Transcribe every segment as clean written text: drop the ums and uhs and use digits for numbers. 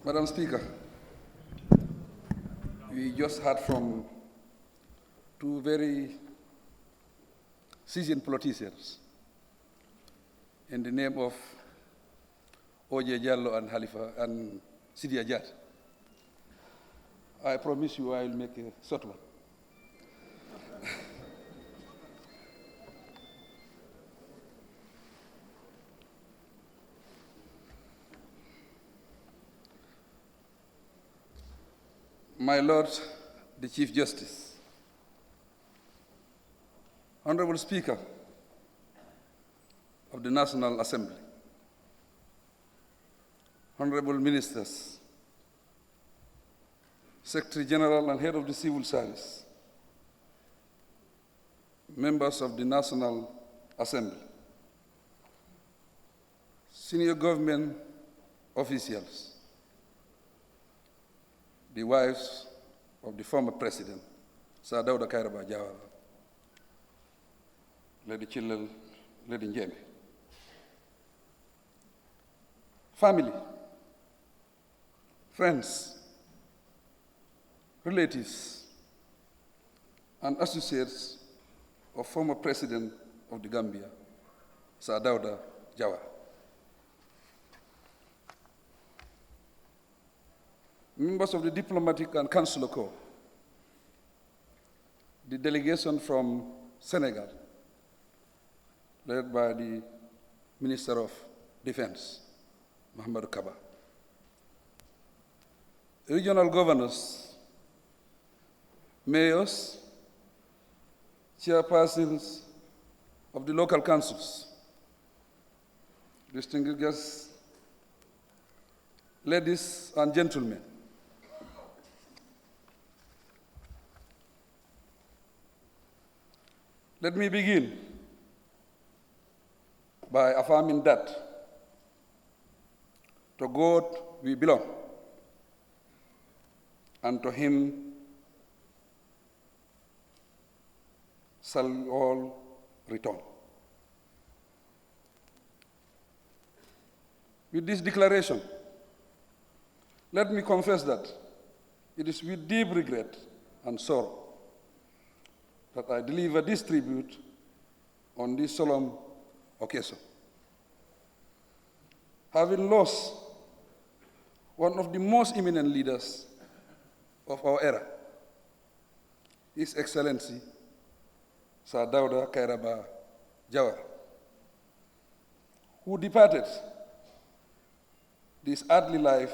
Madam Speaker, we just heard from two very seasoned politicians in the name of O.J. Jallo and Halifa and Sidi Ajat. I promise you I will make a short one. My Lord, the Chief Justice, Honorable Speaker of the National Assembly, Honorable Ministers, Secretary General and Head of the Civil Service, members of the National Assembly, senior government officials, the wives of the former president, Sir Dawda Kairaba Jawara, Lady Chillel, Lady Njeme. Family, friends, relatives, and associates of former president of the Gambia, Sir Dawda Jawara. Members of the diplomatic and consular corps, the delegation from Senegal, led by the Minister of Defense, Mohamed Kaba, regional governors, mayors, chairpersons of the local councils, distinguished guests, ladies and gentlemen. Let me begin by affirming that to God we belong, and to Him shall all return. With this declaration, let me confess that it is with deep regret and sorrow that I deliver this tribute on this solemn occasion. Having lost one of the most eminent leaders of our era, His Excellency, Sir Dawda Kairaba Jawara, who departed this earthly life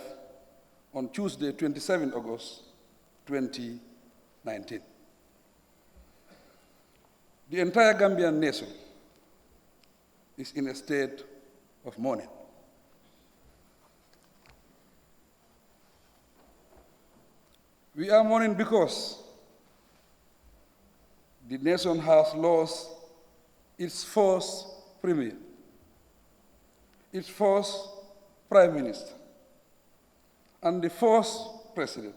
on Tuesday, 27 August 2019. The entire Gambian nation is in a state of mourning. We are mourning because the nation has lost its first premier, its first prime minister, and the first president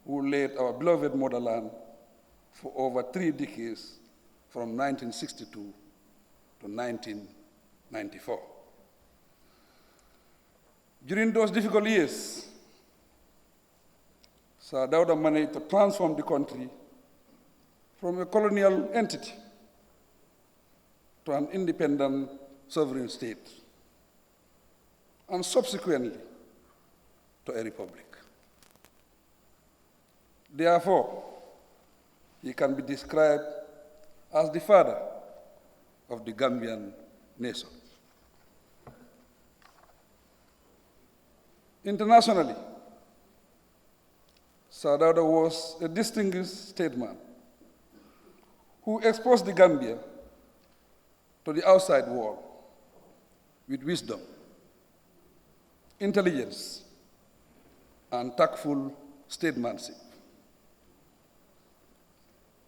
who led our beloved motherland for over 3 decades, from 1962 to 1994. During those difficult years, Sir Dawda managed to transform the country from a colonial entity to an independent sovereign state, and subsequently to a republic. Therefore, he can be described as the father of the Gambian nation. Internationally, Sir Dawda was a distinguished statesman who exposed the Gambia to the outside world with wisdom, intelligence, and tactful statesmanship.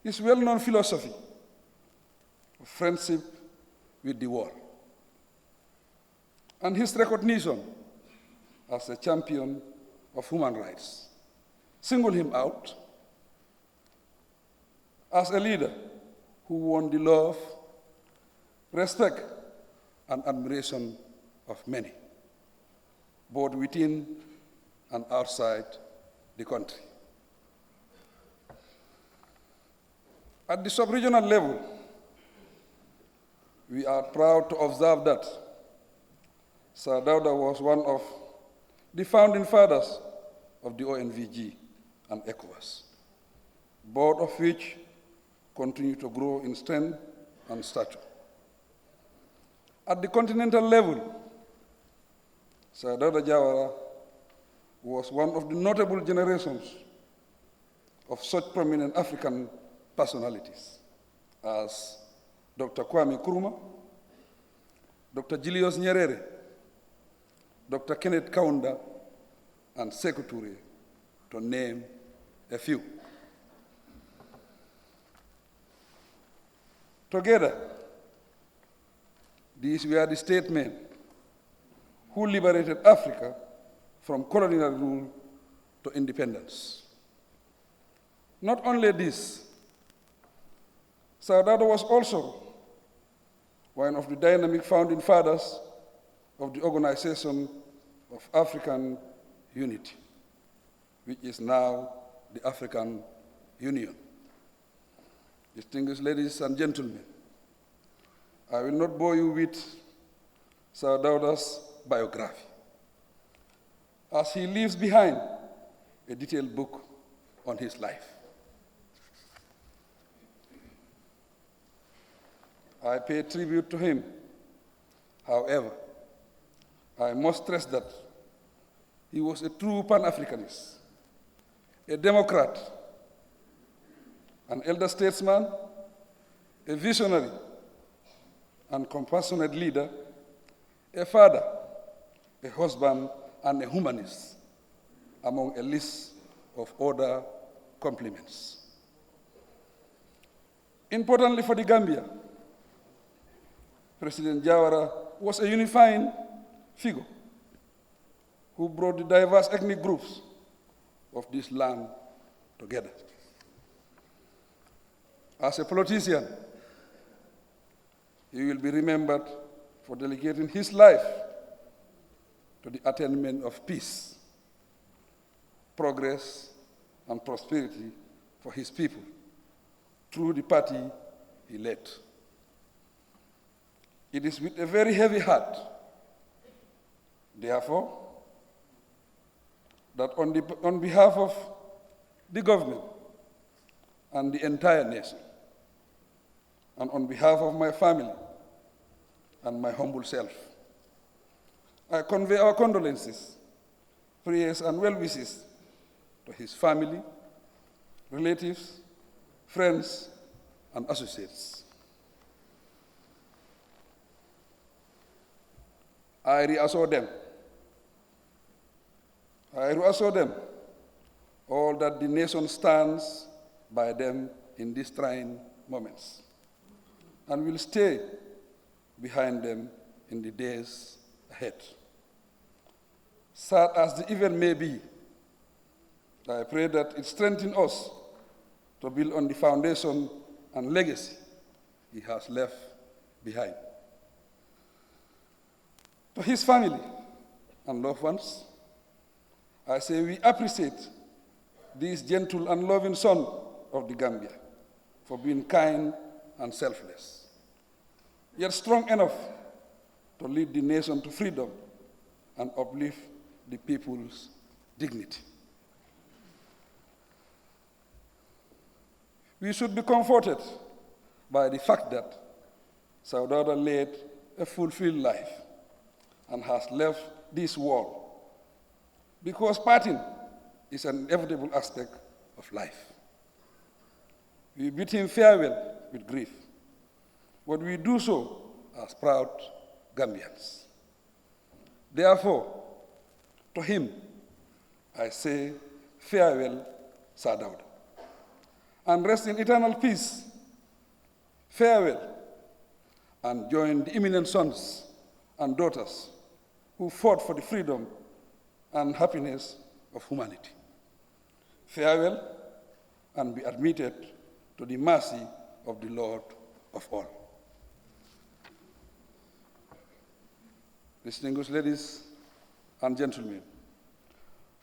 His well-known philosophy of friendship with the world, and his recognition as a champion of human rights single him out as a leader who won the love, respect, and admiration of many, both within and outside the country. At the sub-regional level, we are proud to observe that Sir Dawda was one of the founding fathers of the ONVG and ECOWAS, both of which continue to grow in strength and stature. At the continental level, Sir Dawda Jawara was one of the notable generations of such prominent African personalities as Dr. Kwame Nkrumah, Dr. Julius Nyerere, Dr. Kenneth Kaunda, and Sekou Touré, to name a few. Together, these were the statesmen who liberated Africa from colonial rule to independence. Not only this, Sir Dawda was also one of the dynamic founding fathers of the Organization of African Unity, which is now the African Union. Distinguished ladies and gentlemen, I will not bore you with Sir Dawda's biography, as he leaves behind a detailed book on his life. I pay tribute to him. However, I must stress that he was a true Pan-Africanist, a Democrat, an elder statesman, a visionary and compassionate leader, a father, a husband, and a humanist, among a list of other compliments. Importantly for the Gambia, President Jawara was a unifying figure who brought the diverse ethnic groups of this land together. As a politician, he will be remembered for dedicating his life to the attainment of peace, progress, and prosperity for his people through the party he led. It is with a very heavy heart, therefore, that on behalf of the government and the entire nation, and on behalf of my family and my humble self, I convey our condolences, prayers, and well wishes to his family, relatives, friends, and associates. I reassure them all that the nation stands by them in these trying moments and will stay behind them in the days ahead. Sad as the event may be, I pray that it strengthens us to build on the foundation and legacy he has left behind. To his family and loved ones, I say we appreciate this gentle and loving son of the Gambia for being kind and selfless, yet strong enough to lead the nation to freedom and uplift the people's dignity. We should be comforted by the fact that Sir Dawda led a fulfilled life and has left this world, because parting is an inevitable aspect of life. We bid him farewell with grief, but we do so as proud Gambians. Therefore, to him, I say farewell, Sir Dawda, and rest in eternal peace. Farewell, and join the eminent sons and daughters who fought for the freedom and happiness of humanity. Farewell, and be admitted to the mercy of the Lord of all. Distinguished ladies and gentlemen,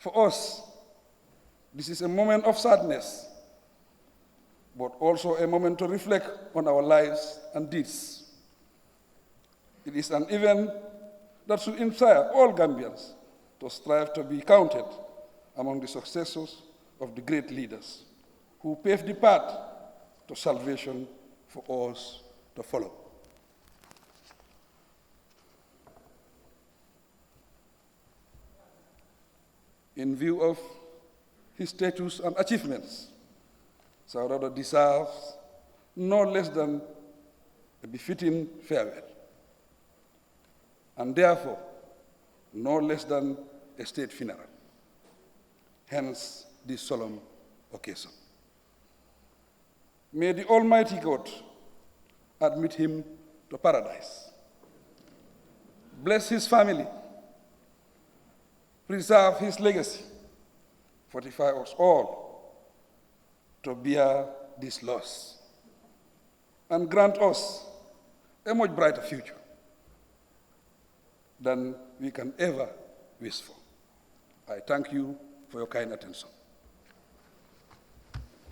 For us, this is a moment of sadness, but also a moment to reflect on our lives and deeds. It is an event that should inspire all Gambians to strive to be counted among the successors of the great leaders who paved the path to salvation for us to follow. In view of his status and achievements, Dawda deserves no less than a befitting farewell, and therefore no less than a state funeral. Hence this solemn occasion. May the Almighty God admit him to paradise, bless his family, preserve his legacy, fortify us all to bear this loss, and grant us a much brighter future than we can ever wish for. I thank you for your kind attention.